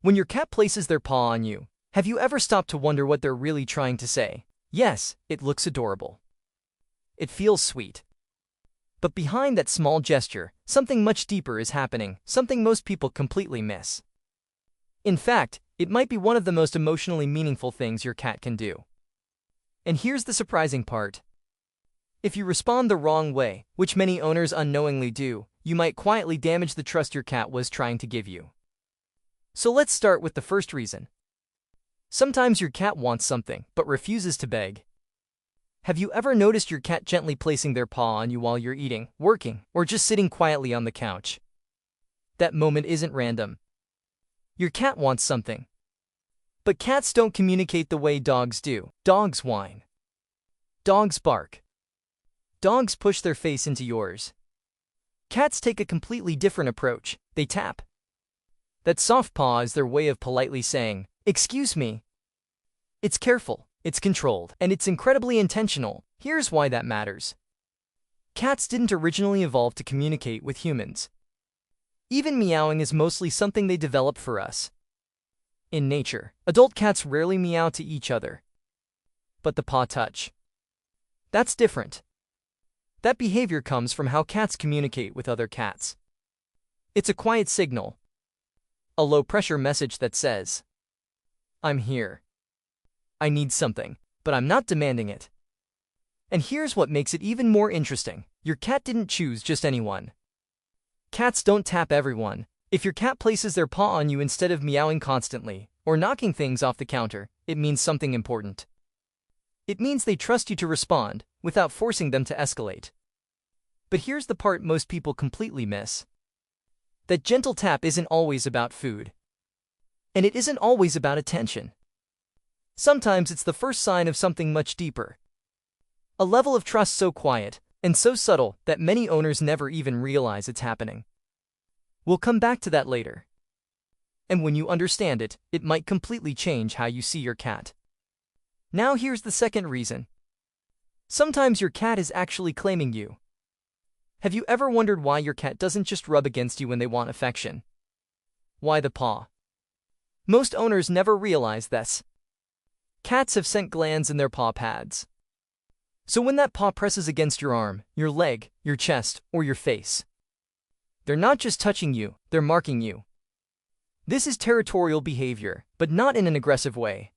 When your cat places their paw on you, have you ever stopped to wonder what they're really trying to say? Yes, it looks adorable. It feels sweet. But behind that small gesture, something much deeper is happening, something most people completely miss. In fact, it might be one of the most emotionally meaningful things your cat can do. And here's the surprising part. If you respond the wrong way, which many owners unknowingly do, you might quietly damage the trust your cat was trying to give you. So let's start with the first reason. Sometimes your cat wants something, but refuses to beg. Have you ever noticed your cat gently placing their paw on you while you're eating, working, or just sitting quietly on the couch? That moment isn't random. Your cat wants something. But cats don't communicate the way dogs do. Dogs whine. Dogs bark. Dogs push their face into yours. Cats take a completely different approach. They tap. That soft paw is their way of politely saying, "Excuse me." It's careful, it's controlled, and it's incredibly intentional. Here's why that matters. Cats didn't originally evolve to communicate with humans. Even meowing is mostly something they developed for us. In nature, adult cats rarely meow to each other. But the paw touch, that's different. That behavior comes from how cats communicate with other cats. It's a quiet signal. A low-pressure message that says, "I'm here. I need something, but I'm not demanding it." And here's what makes it even more interesting. Your cat didn't choose just anyone. Cats don't tap everyone. If your cat places their paw on you instead of meowing constantly, or knocking things off the counter, it means something important. It means they trust you to respond, without forcing them to escalate. But here's the part most people completely miss. That gentle tap isn't always about food. And it isn't always about attention. Sometimes it's the first sign of something much deeper. A level of trust so quiet, and so subtle, that many owners never even realize it's happening. We'll come back to that later. And when you understand it, it might completely change how you see your cat. Now here's the second reason. Sometimes your cat is actually claiming you. Have you ever wondered why your cat doesn't just rub against you when they want affection? Why the paw? Most owners never realize this. Cats have scent glands in their paw pads. So when that paw presses against your arm, your leg, your chest, or your face, they're not just touching you, they're marking you. This is territorial behavior, but not in an aggressive way.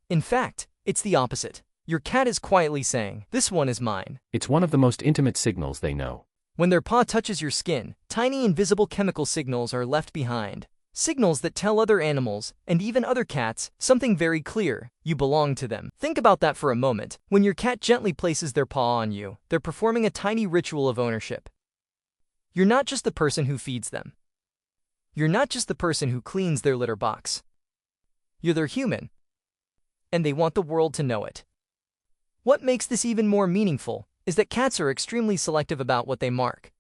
In fact, it's the opposite. Your cat is quietly saying, "This one is mine." It's one of the most intimate signals they know. When their paw touches your skin, tiny invisible chemical signals are left behind. Signals that tell other animals, and even other cats, something very clear: you belong to them. Think about that for a moment. When your cat gently places their paw on you, they're performing a tiny ritual of ownership. You're not just the person who feeds them. You're not just the person who cleans their litter box. You're their human. And they want the world to know it. What makes this even more meaningful is that cats are extremely selective about what they mark.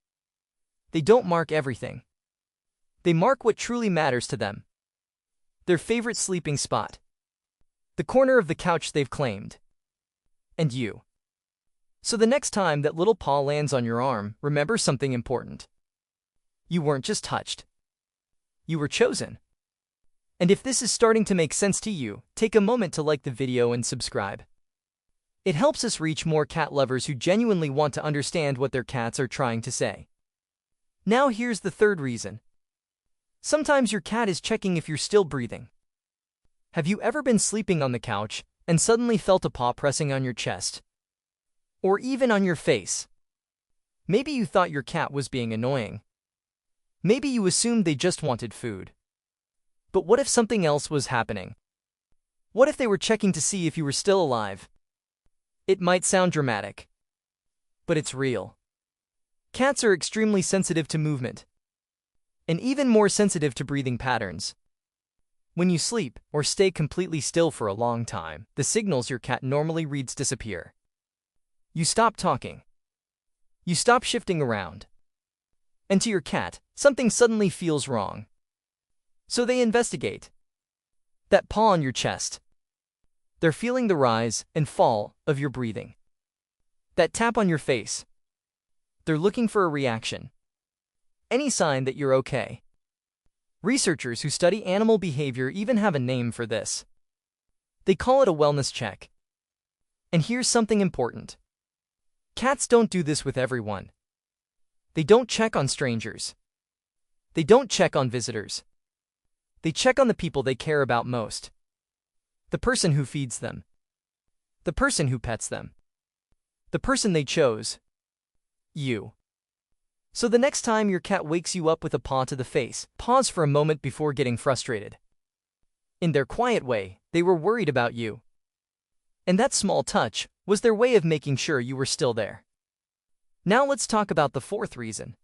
They don't mark everything. They mark what truly matters to them. Their favorite sleeping spot. The corner of the couch they've claimed. And you. So the next time that little paw lands on your arm, remember something important. You weren't just touched. You were chosen. And if this is starting to make sense to you, take a moment to like the video and subscribe. It helps us reach more cat lovers who genuinely want to understand what their cats are trying to say. Now here's the third reason. Sometimes your cat is checking if you're still breathing. Have you ever been sleeping on the couch and suddenly felt a paw pressing on your chest? Or even on your face? Maybe you thought your cat was being annoying. Maybe you assumed they just wanted food. But what if something else was happening? What if they were checking to see if you were still alive? It might sound dramatic, but it's real. Cats are extremely sensitive to movement, and even more sensitive to breathing patterns. When you sleep or stay completely still for a long time, the signals your cat normally reads disappear. You stop talking. You stop shifting around. And to your cat, something suddenly feels wrong. So they investigate. That paw on your chest. They're feeling the rise and fall of your breathing. That tap on your face. They're looking for a reaction. Any sign that you're okay. Researchers who study animal behavior even have a name for this. They call it a wellness check. And here's something important. Cats don't do this with everyone. They don't check on strangers. They don't check on visitors. They check on the people they care about most. The person who feeds them. The person who pets them. The person they chose. You. So the next time your cat wakes you up with a paw to the face, pause for a moment before getting frustrated. In their quiet way, they were worried about you. And that small touch was their way of making sure you were still there. Now let's talk about the fourth reason.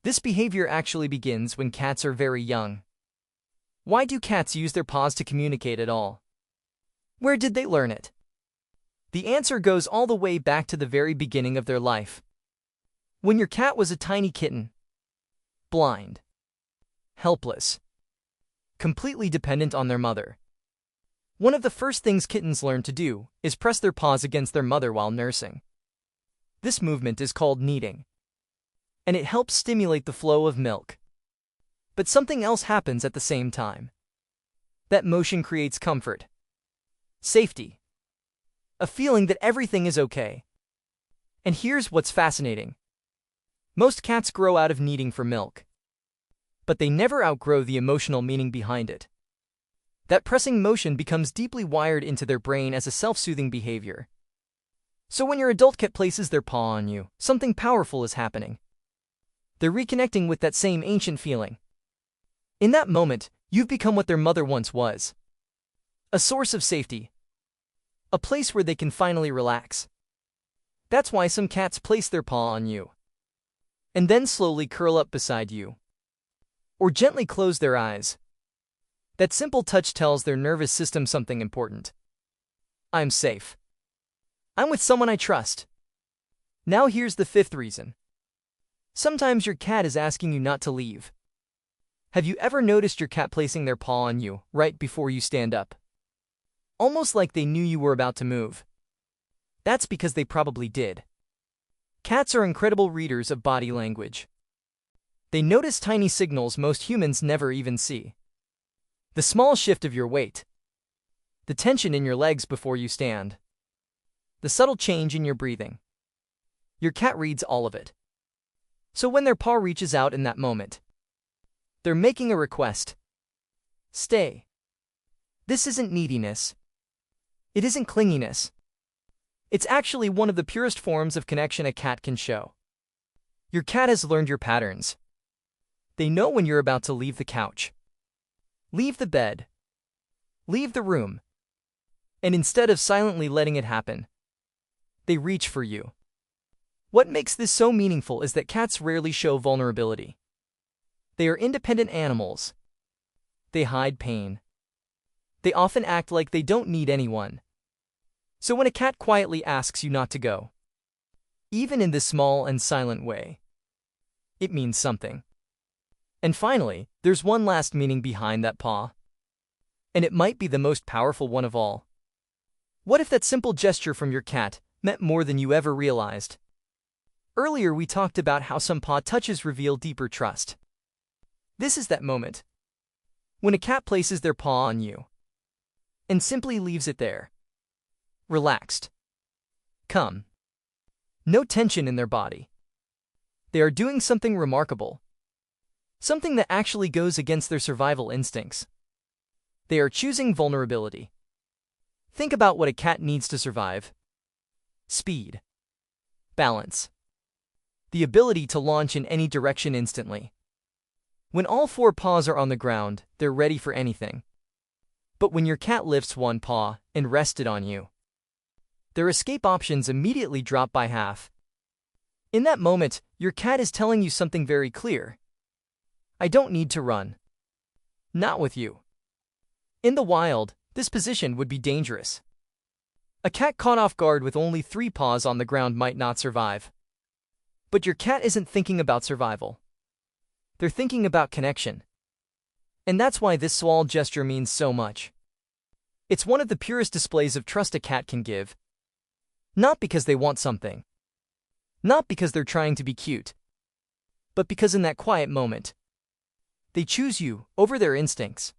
This behavior actually begins when cats are very young. Why do cats use their paws to communicate at all? Where did they learn it? The answer goes all the way back to the very beginning of their life. When your cat was a tiny kitten, blind, helpless, completely dependent on their mother. One of the first things kittens learn to do is press their paws against their mother while nursing. This movement is called kneading, and it helps stimulate the flow of milk. But something else happens at the same time. That motion creates comfort, safety, a feeling that everything is okay. And here's what's fascinating. Most cats grow out of kneading for milk, but they never outgrow the emotional meaning behind it. That pressing motion becomes deeply wired into their brain as a self-soothing behavior. So when your adult cat places their paw on you, something powerful is happening. They're reconnecting with that same ancient feeling. In that moment, you've become what their mother once was. A source of safety. A place where they can finally relax. That's why some cats place their paw on you, and then slowly curl up beside you, or gently close their eyes. That simple touch tells their nervous system something important. I'm safe. I'm with someone I trust. Now here's the fifth reason. Sometimes your cat is asking you not to leave. Have you ever noticed your cat placing their paw on you right before you stand up? Almost like they knew you were about to move. That's because they probably did. Cats are incredible readers of body language. They notice tiny signals most humans never even see. The small shift of your weight. The tension in your legs before you stand. The subtle change in your breathing. Your cat reads all of it. So when their paw reaches out in that moment, they're making a request. Stay. This isn't neediness. It isn't clinginess. It's actually one of the purest forms of connection a cat can show. Your cat has learned your patterns. They know when you're about to leave the couch, leave the bed, leave the room. And instead of silently letting it happen, they reach for you. What makes this so meaningful is that cats rarely show vulnerability. They are independent animals. They hide pain. They often act like they don't need anyone. So when a cat quietly asks you not to go, even in this small and silent way, it means something. And finally, there's one last meaning behind that paw. And it might be the most powerful one of all. What if that simple gesture from your cat meant more than you ever realized? Earlier we talked about how some paw touches reveal deeper trust. This is that moment. When a cat places their paw on you and simply leaves it there. Relaxed. Calm. No tension in their body. They are doing something remarkable. Something that actually goes against their survival instincts. They are choosing vulnerability. Think about what a cat needs to survive. Speed. Balance. The ability to launch in any direction instantly. When all four paws are on the ground, they're ready for anything. But when your cat lifts one paw and rests it on you, their escape options immediately drop by half. In that moment, your cat is telling you something very clear. I don't need to run. Not with you. In the wild, this position would be dangerous. A cat caught off guard with only 3 paws on the ground might not survive. But your cat isn't thinking about survival. They're thinking about connection. And that's why this small gesture means so much. It's one of the purest displays of trust a cat can give. Not because they want something. Not because they're trying to be cute. But because in that quiet moment, They choose you over their instincts.